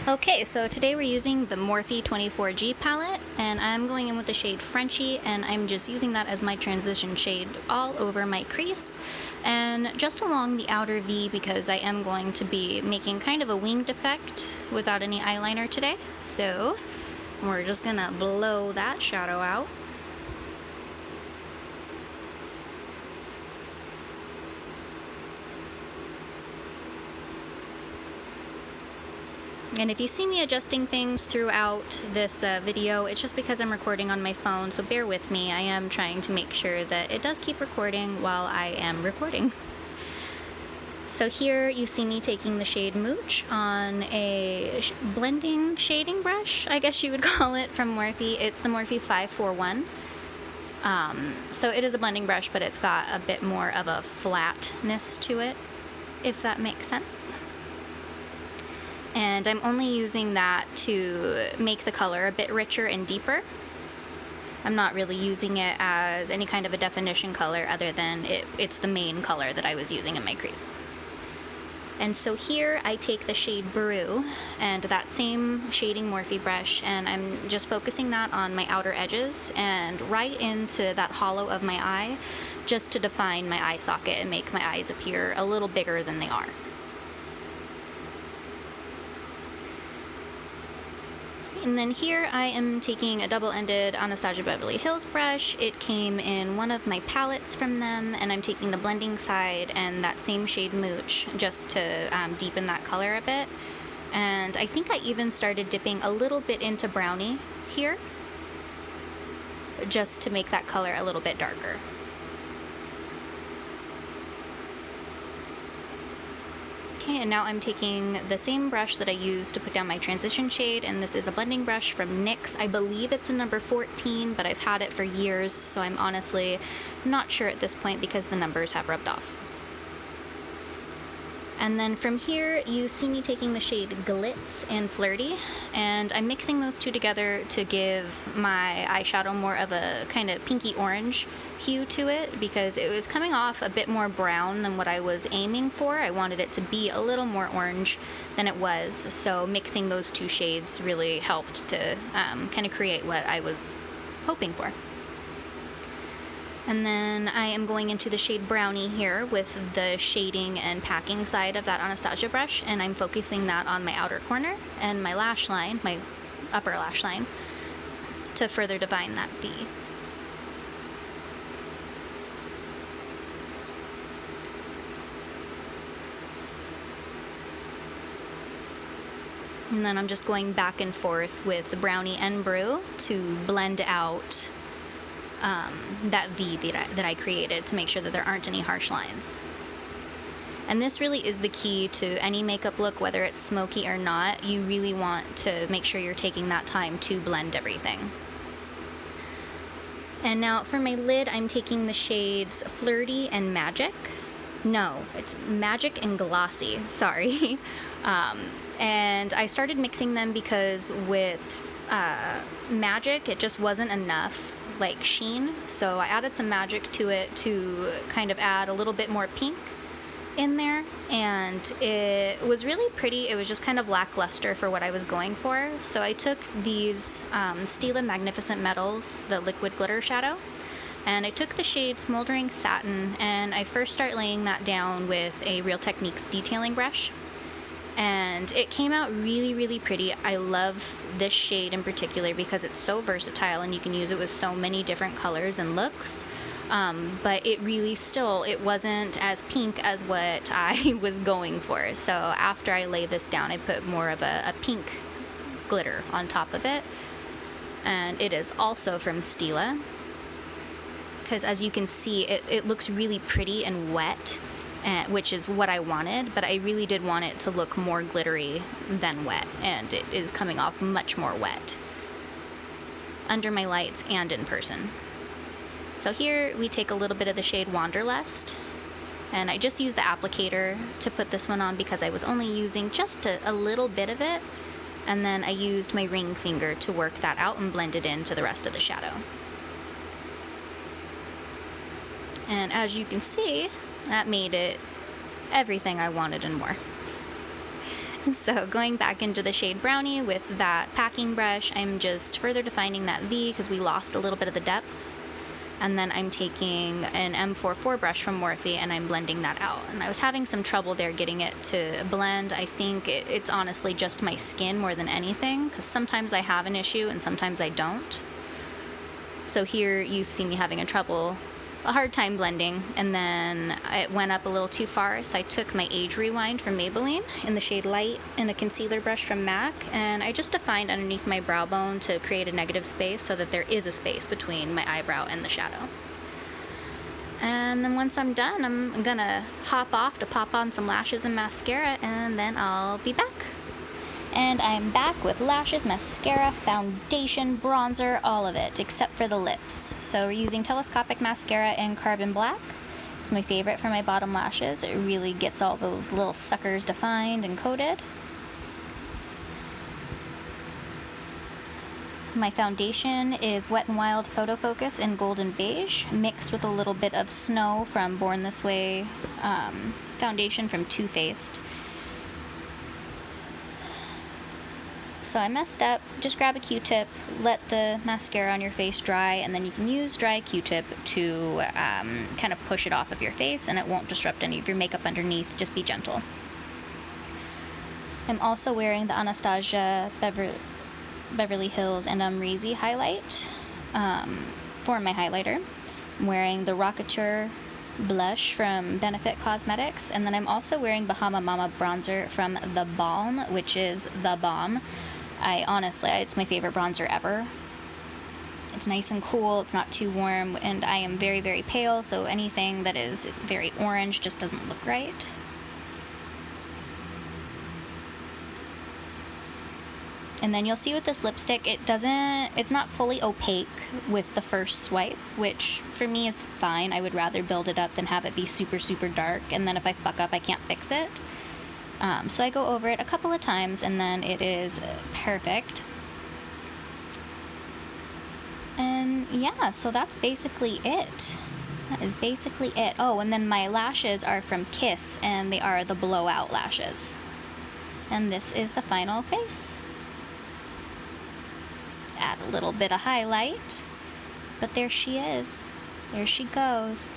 Okay, so today we're using the Morphe 24G palette, and I'm going in with the shade Frenchy, and I'm just using that as my transition shade all over my crease and just along the outer V, because I am going to be making kind of a winged effect without any eyeliner today. So we're just gonna blow that shadow out. And if you see me adjusting things throughout this video, it's just because I'm recording on my phone, so bear with me. I am trying to make sure that it does keep recording while I am recording. So here you see me taking the shade Mooch on a blending shading brush, I guess you would call it, from Morphe. It's the Morphe 541. So it is a blending brush, but it's got a bit more of a flatness to it, if that makes sense. And I'm only using that to make the color a bit richer and deeper. I'm not really using it as any kind of a definition color other than it's the main color that I was using in my crease. And so here I take the shade Brew and that same shading Morphe brush, and I'm just focusing that on my outer edges and right into that hollow of my eye, just to define my eye socket and make my eyes appear a little bigger than they are. And then here I am taking a double-ended Anastasia Beverly Hills brush. It came in one of my palettes from them, and I'm taking the blending side and that same shade Mooch just to deepen that color a bit. And I think I even started dipping a little bit into Brownie here, just to make that color a little bit darker. Okay, and now I'm taking the same brush that I used to put down my transition shade, and this is a blending brush from NYX. I believe it's a number 14, but I've had it for years, so I'm honestly not sure at this point because the numbers have rubbed off. And then from here, you see me taking the shade Glitz and Flirty, and I'm mixing those two together to give my eyeshadow more of a kind of pinky orange hue to it, because it was coming off a bit more brown than what I was aiming for. I wanted it to be a little more orange than it was, so mixing those two shades really helped to kind of create what I was hoping for. And then I am going into the shade Brownie here with the shading and packing side of that Anastasia brush, and I'm focusing that on my outer corner and my lash line, my upper lash line, to further define that V. And then I'm just going back and forth with the Brownie and Brew to blend out that V that I created, to make sure that there aren't any harsh lines. And this really is the key to any makeup look, whether it's smoky or not. You really want to make sure you're taking that time to blend everything. And now for my lid, I'm taking the shades Flirty and Magic. No, it's Magic and Glossy, sorry. And I started mixing them because with Magic, it just wasn't enough like sheen, so I added some Magic to it to kind of add a little bit more pink in there, and it was really pretty. It was just kind of lackluster for what I was going for, so I took these Stila Magnificent Metals, the liquid glitter shadow, and I took the shade Smoldering Satin, and I first start laying that down with a Real Techniques detailing brush. And it came out really, really pretty. I love this shade in particular because it's so versatile and you can use it with so many different colors and looks. But it really it wasn't as pink as what I was going for. So after I lay this down, I put more of a pink glitter on top of it. And it is also from Stila, because as you can see, it looks really pretty and wet, which is what I wanted, but I really did want it to look more glittery than wet, and it is coming off much more wet under my lights and in person. So here we take a little bit of the shade Wanderlust, and I just used the applicator to put this one on because I was only using just a little bit of it, and then I used my ring finger to work that out and blend it into the rest of the shadow. And as you can see, that made it everything I wanted and more. So going back into the shade Brownie with that packing brush, I'm just further defining that V because we lost a little bit of the depth. And then I'm taking an M44 brush from Morphe and I'm blending that out. And I was having some trouble there getting it to blend. I think it's honestly just my skin more than anything, because sometimes I have an issue and sometimes I don't. So here you see me having a hard time blending, and then it went up a little too far, so I took my Age Rewind from Maybelline in the shade Light and a concealer brush from MAC, and I just defined underneath my brow bone to create a negative space so that there is a space between my eyebrow and the shadow. And then once I'm done, I'm gonna hop off to pop on some lashes and mascara, and then I'll be back. And I'm back with lashes, mascara, foundation, bronzer, all of it, except for the lips. So we're using Telescopic Mascara in Carbon Black. It's my favorite for my bottom lashes. It really gets all those little suckers defined and coated. My foundation is Wet n Wild Photo Focus in Golden Beige, mixed with a little bit of Snow from Born This Way foundation from Too Faced. So I messed up. Just grab a Q-tip, let the mascara on your face dry, and then you can use dry Q-tip to kind of push it off of your face, and it won't disrupt any of your makeup underneath. Just be gentle. I'm also wearing the Anastasia Beverly Hills and Amrezy highlight for my highlighter. I'm wearing the Rocketeur blush from Benefit Cosmetics, and then I'm also wearing Bahama Mama bronzer from The Balm, which is The Balm. Honestly, it's my favorite bronzer ever. It's nice and cool, it's not too warm, and I am very, very pale, so anything that is very orange just doesn't look right. And then you'll see with this lipstick, it's not fully opaque with the first swipe, which for me is fine. I would rather build it up than have it be super, super dark, and then if I fuck up, I can't fix it. So I go over it a couple of times, and then it is perfect. And yeah, so that's basically it. That is basically it. Oh, and then my lashes are from Kiss, and they are the blowout lashes. And this is the final face. Add a little bit of highlight, but there she is. There she goes.